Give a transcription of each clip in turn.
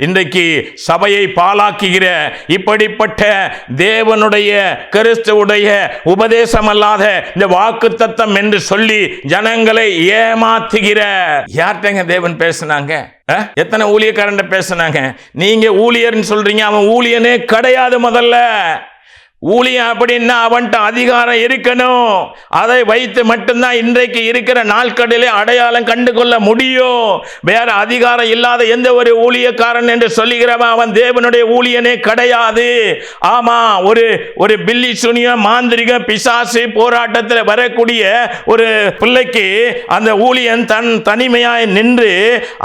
இன்றைக்கு சபையை பாழாக்குகிற இப்படிப்பட்ட தேவனுடைய கிறிஸ்துவுடைய உபதேசம் அல்லாத இந்த வாக்குத்தத்தம் என்று சொல்லி ஜனங்களை ஏமாத்துகிற யார்கிட்டங்க தேவன் பேசினாங்க? எத்தனை ஊழியக்காரன் பேசினாங்க? நீங்க ஊழியர்னு சொல்றீங்க, அவன் ஊழியனே கிடையாது. முதல்ல ஊழியம் அப்படின்னா அவன்கிட்ட அதிகாரம் இருக்கணும். அதை வைத்து மட்டும்தான் இன்றைக்கு இருக்கிற நாட்களிலே அடையாளம் கண்டு கொள்ள முடியும். வேற அதிகாரம் இல்லாத எந்த ஒரு ஊழியக்காரன் என்று சொல்லுகிறவன் அவன் தேவனுடைய ஊழியனே கிடையாது. ஆமா, ஒரு பில்லி சுனிய மாந்திரிக பிசாசு போராட்டத்தில் வரக்கூடிய ஒரு பிள்ளைக்கு அந்த ஊழியன் தனிமையாய் நின்று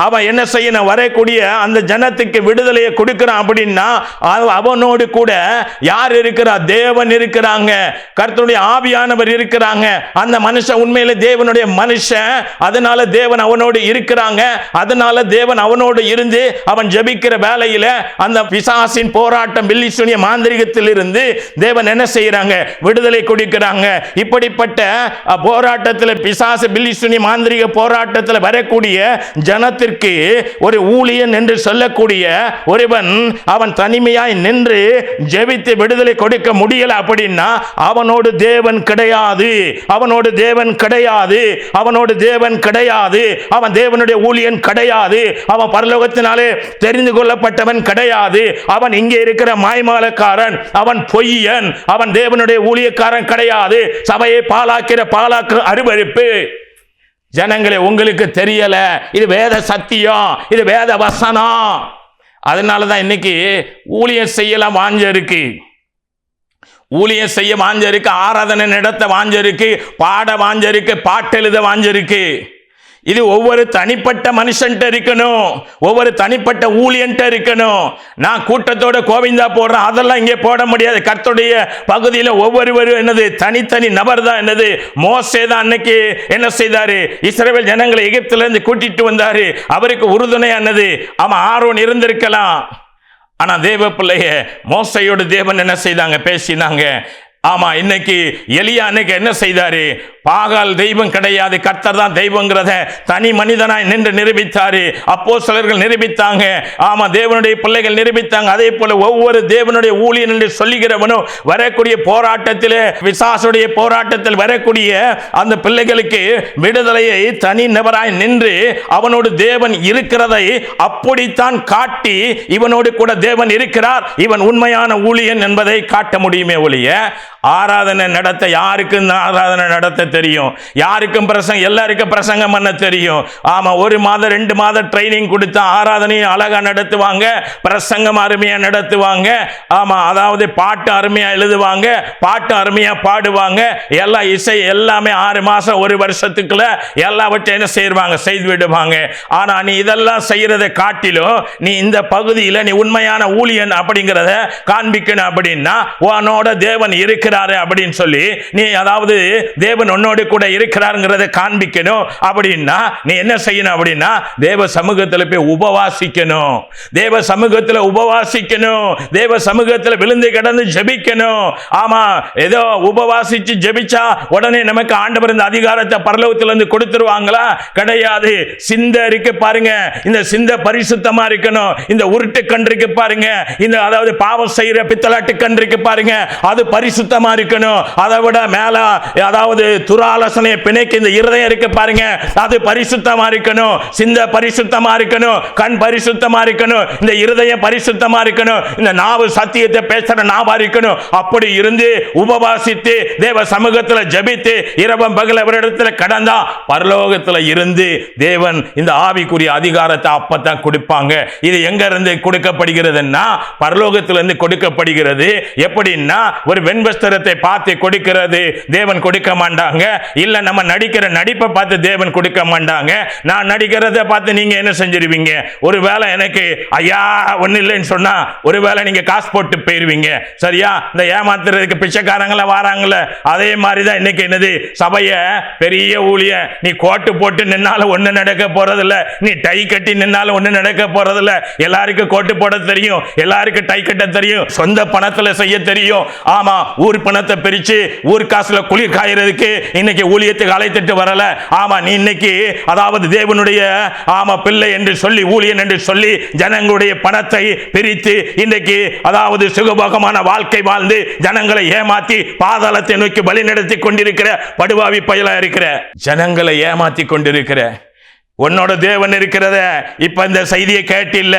அவன் என்ன செய்யணும், வரக்கூடிய அந்த ஜனத்துக்கு விடுதலையை கொடுக்கிறான். அப்படின்னா அவனோடு கூட யார் இருக்கிறார்? தேவன் இருக்கிறாங்க, கர்த்தருடைய ஆவியானவர் இருக்கிறாங்க. அந்த மனுஷன் உண்மையிலே தேவனுடைய மனுஷன். அதனால தேவன் அவனோடு இருக்கிறாங்க. அதனால தேவன் அவனோடு இருந்து அவன் ஜெபிக்கிற வேளையில அந்த பிசாசின் போராட்டம் பில்லி சூனிய மாந்திரிகத்தில் இருந்து தேவன் என்ன செய்யறாங்க? விடுதலை கொடுக்கிறாங்க. இப்படிப்பட்ட போராட்டத்தில் பிசாசு பில்லி சூனிய மாந்திரிக போராட்டத்தில் வரக்கூடிய ஜனத்திற்கு ஒரு ஊழியன் என்று சொல்லக்கூடிய ஒருவன் அவன் தனிமையாய் நின்று ஜெபித்து விடுதலை கொடுக்க முடியல அப்படின்னா அவனோடு தேவன் கிடையாது. அவனோடு தேவன் கிடையாது. அவனோடு தேவன் கிடையாது. அவன் தேவனுடைய ஊழியன் கிடையாது. அவன் பரலோகத்தினாலே தெரிந்து கொள்ளப்பட்டவன் கிடையாது. அவன் இங்கே இருக்கிற மாய்மாலக்காரன், அவன் பொய்யன், அவன் தேவனுடைய ஊழியக்காரன் கிடையாது. சபையை பாழாக்கு அருவருப்பு. ஜனங்களே, உங்களுக்கு தெரியல, இது வேத சத்தியம், இது வேத வசனம். அதனாலதான் இன்னைக்கு ஊழியம் செய்யலாம் வாஞ்ச இருக்கு, ஊழியம் செய்ய வாஞ்ச இருக்கு, ஆராதனை நடத்த வாஞ்ச இருக்கு, பாட வாஞ்ச இருக்கு, பாட்டு எழுத வாஞ்ச இருக்கு. இது ஒவ்வொரு தனிப்பட்ட மனுஷன்ட்ட இருக்கணும், ஒவ்வொரு தனிப்பட்ட ஊழியன்ட்ட இருக்கணும். நான் கூட்டத்தோட கோவிந்தா போடுறேன், அதெல்லாம் இங்கே போட முடியாது. கர்த்தருடைய பகுதியில் ஒவ்வொருவரும் என்னது தனித்தனி நபர் தான். என்னது மோசே தான் அன்னைக்கு என்ன செய்தாரு? இஸ்ரவேல் ஜனங்களை எகிப்திலிருந்து கூட்டிட்டு வந்தாரு. அவருக்கு உறுதுணையானது அவன் ஆரோன் இருந்திருக்கலாம். ஆனா தேவ பிள்ளைய மோசையோடு தேவன் என்ன செய்தாங்க? பேசினாங்க. ஆமா, இன்னைக்கு எலியா அன்னைக்கு என்ன செய்தாரு? பாகால் தெய்வம் கிடையாது, கர்த்தர் தான் தெய்வங்கிறத தனி மனிதனாய் நின்று நிரூபித்தாரு. அப்போஸ்தலர்கள் நிரூபித்தாங்க. ஆமா, தேவனுடைய பிள்ளைகள் நிரூபித்தாங்க. அதே போல ஒவ்வொரு தேவனுடைய ஊழியன் என்று சொல்லுகிறவனும் வரக்கூடிய போராட்டத்திலே, பிசாசுடைய போராட்டத்தில் வரக்கூடிய அந்த பிள்ளைகளுக்கு விடுதலையை தனி நபராய் நின்று அவனோடு தேவன் இருக்கிறதை அப்படித்தான் காட்டி இவனோடு கூட தேவன் இருக்கிறார், இவன் உண்மையான ஊழியன் என்பதை காட்ட முடியுமே ஒழிய ஆராதனை நடத்த யாருக்கும் ஆராதனை நடத்த தெரியும், யாருக்கும் பிரசங்கம், எல்லாருக்கும் பிரசங்கம் பண்ண தெரியும். ஆமா, 1 மாதம் 2 மாதம் ட்ரைனிங் கொடுத்தா ஆராதனையும் அழகா நடத்துவாங்க, பிரசங்கம் அருமையா நடத்துவாங்க. ஆமா, அதாவது பாட்டு அருமையா எழுதுவாங்க, பாட்டு அருமையா பாடுவாங்க. எல்லா இசை எல்லாமே 6 மாசம் 1 வருஷத்துக்குள்ள எல்லாவற்றையும் என்ன செய்வாங்க? செய்து விடுவாங்க. ஆனா நீ இதெல்லாம் செய்யறதை காட்டிலும் நீ இந்த பகுதியில் நீ உண்மையான ஊழியன் அப்படிங்கிறத காண்பிக்கணும். அப்படின்னா உன்னோட தேவன் இருக்கிறாரு அப்படின்னு சொல்லி நீ, அதாவது தேவன் உன்னோடு கூட இருக்கிறாருங்கிறத காண்பிக்கணும். அப்படின்னா நீ என்ன செய்யணும்? அப்படின்னா தேவ சமூகத்தில் போய் உபவாசிக்கணும், தேவ சமூகத்தில் உபவாசிக்கணும், தேவ சமூகத்தில் விழுந்து கிடந்து ஜெபிக்கணும். ஆமா, ஏதோ உபவாசிச்சு ஜெபிச்சா உடனே நமக்கு ஆண்டவர் இந்த அதிகாரத்தை பரலோகத்திலிருந்து கொடுத்துருவாங்களா? கிடையாது. சிந்தை இருக்கு பாருங்க, இந்த சிந்தை பரிசுத்தமா இருக்கணும். இந்த உருட்டு கன்றுக்கு பாருங்க, இந்த அதாவது பாவம் செய்யற பித்தலாட்டு கன்றுக்கு பாருங்க, அது பரிசுத்தமா இருக்கணும். அதை விட மேல அதாவது துராலோசனை பிணைக்கு இந்த இருதயம் இருக்கு பாருங்க, அது பரிசுத்தமா இருக்கணும். சிந்தை பரிசுத்தமா இருக்கணும், கண் பரிசுத்தமா இருக்கணும், இந்த இருதயம் பரிசுத்தமா இருக்கணும், இந்த நாவு சத்தியத்தை பேசுற நாவா இருக்கணும். அப்படி இருந்து உபவாசித்து தேவ சமூகத்தில் ஜெபித்து இரவும் பகல் அவரிடத்தில் கடந்தா பரலோகத்தில் இருந்து தேவன் இந்த ஆவிக்குரிய அதிகாரத்தை அப்பதான் கொடுப்பாங்க. இது எங்க இருந்து கொடுக்கப்படுகிறதுன்னா பரலோகத்திலிருந்து கொடுக்கப்படுகிறது. எப்படின்னா ஒரு வெண்வஸ்திரத்தை பார்த்து கொடுக்கிறது தேவன் கொடுக்க மாட்டாங்க. இல்ல நம்ம நடிக்கிற நடிப்பை பார்த்து தேவன் கொடுக்க மாட்டாங்க. நான் நடிக்கிறத பார்த்து நீங்க என்ன செஞ்சிருவீங்க? ஒருவேளை எனக்கு ஐயா ஒண்ணு இல்லைன்னு சொன்னா ஒருவேளை நீங்க காசு போட்டு போயிருவீங்க. சரியா? இந்த ஏமாத்துறதுக்கு பிச்சைக்காரங்கள வராங்கல்ல, அதே மாதிரிதான் இன்னைக்கு என்னது சபைய பெரிய ஊழிய நீ கோட்டு போட்டு நின்னாலும் ஒண்ணு நடக்க போறதில்ல, நீ டை கட்டி நின்னாலும் ஒண்ணு நடக்க போறதில்ல. எல்லாருக்கும் கோட்டு போட தெரியும், எல்லாருக்கும் டை கட்ட தெரியும், சொந்த பணத்துல செய்ய தெரியும். ஆமா, ஊர் பணத்தை பிரிச்சு ஊர் காசுல குளிர் காயறதுக்கு இன்னைக்கு ஊழியத்துக்கு அழைத்துட்டு வரல. ஆமா, நீ இன்னைக்கு அதாவது தேவனுடைய பிள்ளை என்று சொல்லி ஊழியன் என்று சொல்லி ஜனங்களுடைய பணத்தை பிரித்து இன்றைக்கு அதாவது சுகபோகமான வாழ்க்கை வாழ்ந்து ஜனங்களை ஏமாத்தி பாதாளத்தை நோக்கி வழி நடத்தி கொண்டிருக்கிற படுவாவி பயலா இருக்கிற ஜனங்களை ஏமாத்தி கொண்டிருக்கிற உன்னோட தேவன் இருக்கிறத இப்ப இந்த செய்தியை கேட்டில்ல,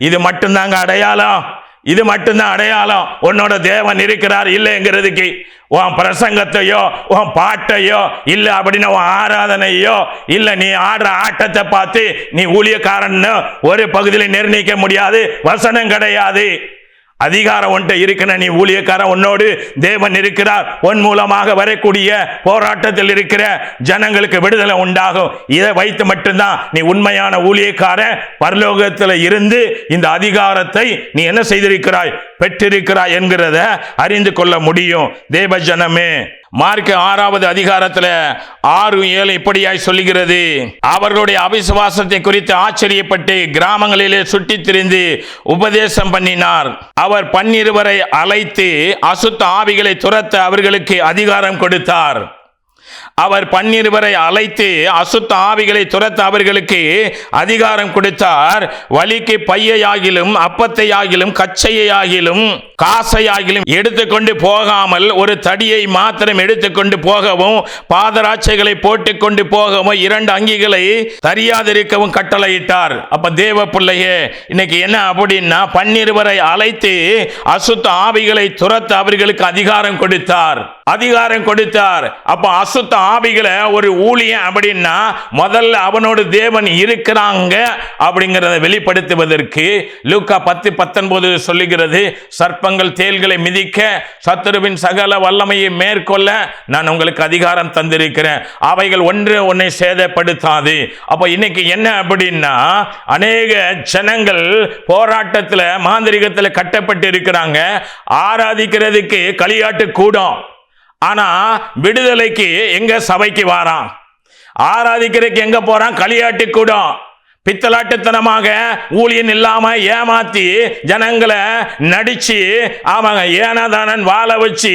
இது மட்டும்தாங்க அடையாளம். இது மட்டும்தான் அடையாளம். உன்னோட தேவன் இருக்கிறார் இல்லைங்கிறதுக்கு உன் பிரசங்கத்தையோ உன் பாட்டையோ இல்ல அப்படின்னா உன் ஆராதனையோ இல்ல நீ ஆடுற ஆட்டத்தை பார்த்து நீ ஊழியக்காரன்னு ஒரு பகுதியில் நிர்ணயிக்க முடியாது. வசனம் கிடையாது. அதிகாரம் ஒன்றை இருக்கிற நீ ஊழியக்காரன், உன்னோடு தேவன் இருக்கிறார். உன் மூலமாக வரக்கூடிய போராட்டத்தில் இருக்கிற ஜனங்களுக்கு விடுதலை உண்டாகும். இதை வைத்து மட்டும்தான் நீ உண்மையான ஊழியக்காரன். பரலோகத்தில் இருந்து இந்த அதிகாரத்தை நீ என்ன செய்திருக்கிறாய், பெற்றிருக்கிறாய் என்கிறத அறிந்து கொள்ள முடியும். தேவ ஜனமே, மார்க் 6வது அதிகாரத்தில் 6-7 இப்படியாய் சொல்லுகிறது. அவர்களுடைய அவிசுவாசத்தை குறித்து ஆச்சரியப்பட்டு கிராமங்களிலே சுற்றி திரிந்து உபதேசம் பண்ணினார். அவர் 12 அழைத்து அசுத்த ஆவிகளை துரத்த அவர்களுக்கு அதிகாரம் கொடுத்தார். அவர் 12 அழைத்து அசுத்த ஆவிகளை துரத்த அவர்களுக்கு அதிகாரம் கொடுத்தார். வழிக்கு பையையாகிலும் அப்பத்தையாகிலும் கச்சையாகிலும் காசையாகிலும் எடுத்துக்கொண்டு போகாமல் ஒரு தடியை மாத்திரம் எடுத்துக்கொண்டு போகவும் பாதராட்சைகளை போட்டுக்கொண்டு போகவும் 2 அங்கிகளை தரியாதிருக்கவும் கட்டளையிட்டார். அப்ப தேவ பிள்ளையே, இன்னைக்கு என்ன அப்படின்னா 12 அழைத்து அசுத்த ஆவிகளை துரத்த அவர்களுக்கு அதிகாரம் கொடுத்தார். அப்ப அசுத்த ஆவிகளை ஒரு ஊழியன் அப்படின்னா முதல்ல அவனோடு தேவன் இருக்கிறாங்க அப்படிங்கிறத வெளிப்படுத்துவதற்கு லூக்கா 10:19 சொல்லுகிறது. சர்ப்பங்கள் தேள்களை மிதிக்க சத்துருவின் சகல வல்லமையை மேற்கொள்ள நான் உங்களுக்கு அதிகாரம் தந்திருக்கிறேன். அவைகள் ஒன்றை சேதப்படுத்தாது. அப்ப இன்னைக்கு என்ன அப்படின்னா அநேக ஜனங்கள் போராட்டத்தில் மாந்திரிகத்தில் கட்டப்பட்டு இருக்கிறாங்க. ஆராதிக்கிறதுக்கு களியாட்டு கூடும், ஆனா விடுதலைக்கு எங்க சபைக்கு வாரான், ஆராதிக்கிறதுக்கு எங்க போறான், களியாட்டு கூடும். பித்தலாட்டுத்தனமாக ஊழியன் இல்லாம ஏமாத்தி ஜனங்களை நடிச்சு ஆமாங்க ஏனாதானன் வாழ வச்சு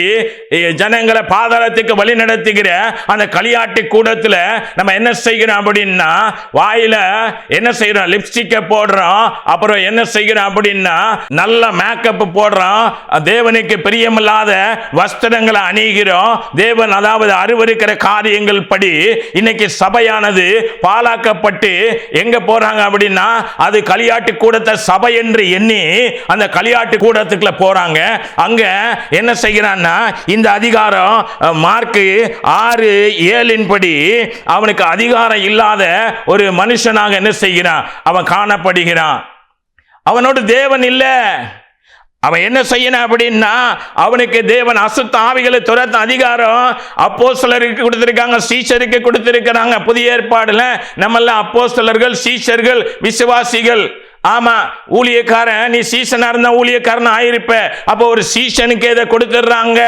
ஜனங்களை பாதாளத்துக்கு வழி நடத்துகிற அந்த களியாட்டு கூடத்தில் நம்ம என்ன செய்கிறோம் அப்படின்னா வாயில என்ன செய்யறோம், லிப்ஸ்டிக்கை போடுறோம். அப்புறம் என்ன செய்கிறோம் அப்படின்னா நல்ல மேக்கப் போடுறோம். தேவனுக்கு பிரியமில்லாத வஸ்திரங்களை அணிகிறோம். தேவன் அதாவது அருவருக்கிற காரியங்கள் படி இன்னைக்கு சபையானது பாழாக்கப்பட்டு எங்க போறாங்க அப்படின்னா அது களியாட்டு கூடத்தை சபை என்று எண்ணி அந்த களியாட்டு கூடத்துக்குள்ள போறாங்க. அங்க என்ன செய்கிறான்னா இந்த அதிகாரம் மார்க் 6:7 படி அவனுக்கு அதிகாரம் இல்லாத ஒரு மனுஷனாக என்ன செய்கிறான், அவன் காணப்படுகிறான். அவனோடு தேவன் இல்லை. அவன் என்ன செய்யணும் அப்படின்னா அவனுக்கு தேவன் அசுத்த ஆவிகளை துரத்த அதிகாரம் அப்போஸ்தலருக்கு கொடுத்திருக்காங்க, சீஷருக்கு கொடுத்திருக்கிறாங்க. புதிய ஏற்பாடுல நம்மள அப்போஸ்தலர்கள், சீஷர்கள், விசுவாசிகள். ஆமா, ஊழியக்காரன் நீ சீசனா இருந்தா ஊழியக்காரன் ஆயிருப்ப. அப்போ ஒரு சீசனுக்கு இதை கொடுத்துடுறாங்க.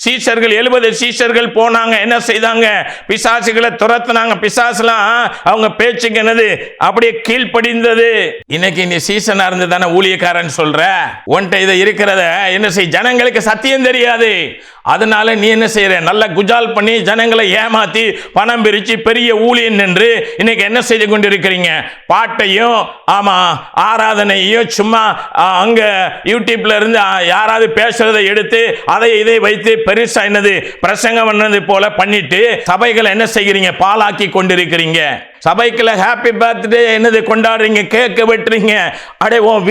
சீஷர்கள் 70 சீஷர்கள் போனாங்க. என்ன செய்தாங்க, பிசாசுகளை துரத்துனாங்க. பிசாசுலாம் அவங்க பேச்சுக்கு என்னது அப்படியே கீழ்ப்படிந்தது. இன்னைக்கு நீ சீசனா இருந்து தானே ஊழியக்காரன் சொல்ற. ஒன்றை இதை இருக்கிறத என்ன செய், ஜனங்களுக்கு சத்தியம் தெரியாது. அதனால நீ என்ன செய்யற, நல்ல குஜால் பண்ணி ஜனங்களை ஏமாத்தி பணம் பிரிச்சு பெரிய ஊழியன் என்று இன்னைக்கு என்ன செய்து கொண்டிருக்கிறீங்க, பாட்டையும் ஆமா ஆராதனையும் சும்மா அங்க யூடியூப்ல இருந்து யாராவது பேசுறதை எடுத்து அதை இதை வைத்து பெருசா என்னது பிரசங்கம் பண்ணது போல பண்ணிட்டு சபைகளை என்ன செய்கிறீங்க, பாலாக்கி கொண்டிருக்கிறீங்க. சபைக்குள்ள ஹாப்பி பர்த்டே என்னது கொண்டாடுறீங்க, கேக்கு வெட்டுறீங்க. அடே உன்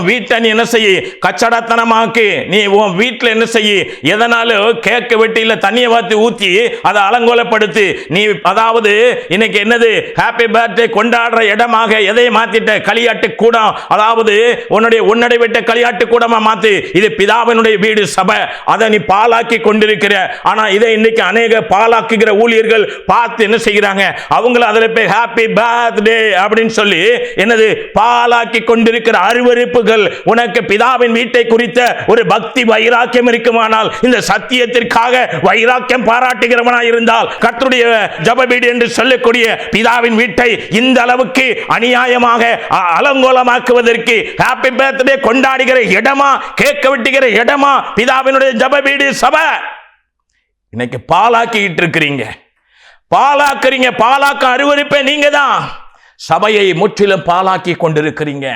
வீட்டை நீ என்ன செய்ய, கச்சடத்தனமாக்கு. நீ உன் வீட்டில் என்ன செய்ய, எதனாலும் கேக்கு வெட்டி இல்லை தண்ணியை ஊற்றி அதை அலங்கோலப்படுத்து. நீ அதாவது இன்னைக்கு என்னது ஹாப்பி பர்த்டே கொண்டாடுற இடமாக எதை மாத்திட்ட, களியாட்டு கூடம். அதாவது உன்னுடைய விட்ட களியாட்டு கூடமா மாத்து. இது பிதாவினுடைய வீடு சபை, அதை நீ பாலாக்கி கொண்டிருக்கிற. ஆனா இதை இன்னைக்கு அநேக பாலாக்குகிற ஊழியர்கள் பார்த்து என்ன செய்கிறாங்க, அவங்கள அதில் ஹாப்பி பர்த்டே அப்படின்னு சொல்லி என்னது பாலாக்கி கொண்டிருக்கிற அருவருப்புகள் உனக்கு பிதாவின் வீட்டை குறித்த ஒரு பக்தி வைராக்கியம் இருக்குமானால், இந்த சத்தியத்திற்காக வைராக்கியம் பாராட்டுகிறவனாய் இருந்தால், கர்த்தருடைய ஜெபவீடு என்று சொல்லக்கூடிய பிதாவின் வீட்டை இந்த அளவுக்கு அநியாயமாக அலங்கோலமாக்குவதற்கு ஹாப்பி பர்த்டே கொண்டாடுகிற இடமா, கேட்க வெட்டுகிற இடமா பிதாவினுடைய ஜெபவீடு சபை? இன்னைக்கு பாலாக்கிட்டு இருக்கிறீங்க, பாலாக்குறீங்க. பாலாக்க அருவருப்பே நீங்க தான். சபையை முற்றிலும் பாலாக்கி கொண்டிருக்கிறீங்க.